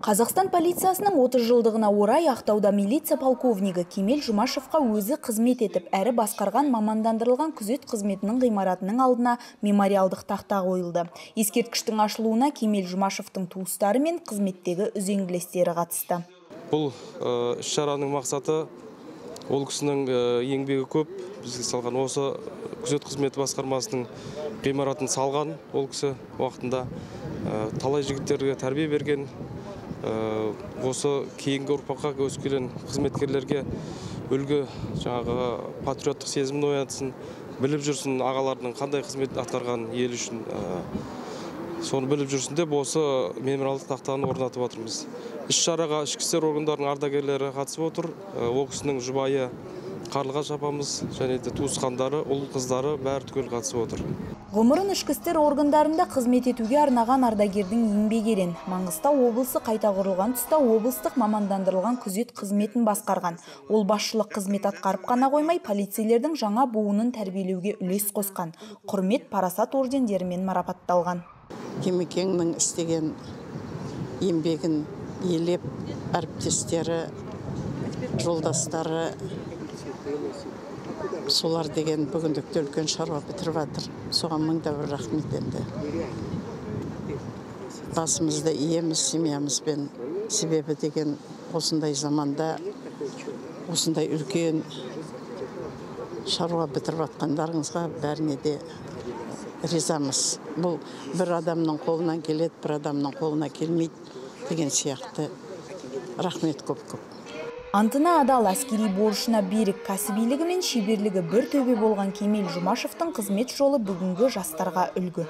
Қазақстан полициясының 30 жылдығына орай Ақтауда милиция полковнигі Кемел Жұмашевқа өзі қызмет етіп, әрі басқарған мамандандырылған күзет қызметінің ғимаратының алдына мемориалдық тақта қойылды. Ескерткіштің ашылуына Кемел Жұмашевтың туыстары мен қызметтегі үзеңгілестері қатысты. Бұл іс-шараның мақсаты ол кісінің еңбегі көп. Бізге салған осы күзет қызметі басқармасының ғимаратын салған ол кісі уақытында талай жігіттерге тәрбие берген. Осы кейінгі ұрпаққа өскелең қызметкерлерге үлгі жаңағы патриоттық сезімін оятсын, біліп жүрсін ағаларының қандай қызмет атқарған ел үшін. Соны біліп жүрсін деп осы мемориалдық тақтаны орнатып отырмыз. Іс-шараға ішкі істер органдарының ардагерлері қатысып отыр. Ол кісінің жұбайы Қарлығаш апамыз және де туысқандары, ұл қыздары бәрі түгел қатысып отыр. Ғұмырын ішкі істер органдарында қызмет етуге арнаған ардагердің еңбек ерен. Маңғыстау облысы қайта құрылған тұста облыстық мамандандырылған күзет қызметін басқарған. Ол басшылық қызмет атқарып қана қоймай, полицейлердің жаңа буынын тәрбиелеуге үлес қосқан. Құрмет, парасат ордендерімен марапатталған. Кемекеңнің істеген еңбегін елеп, әріптестері, жолдастары, солар деген бүгіндікте үлкен шаруа бітіріп жатыр. Соған мың да бір рахмет енді. Басымызда иеміз, семьямызбен, себебі деген осындай заманда, осындай үлкен шаруа бітіріп жатқандарыңызға бәріне де ризамыз. Бұл бір адамның қолынан келеді, бір адамның қолына келмейді деген сияқты. Рахмет көп-көп. Антына адал, әскери борышына берік, кәсібилігі мен шеберлігі бір төбе болған Кемел Жұмашевтың қызмет жолы бүгінгі жастарға үлгі.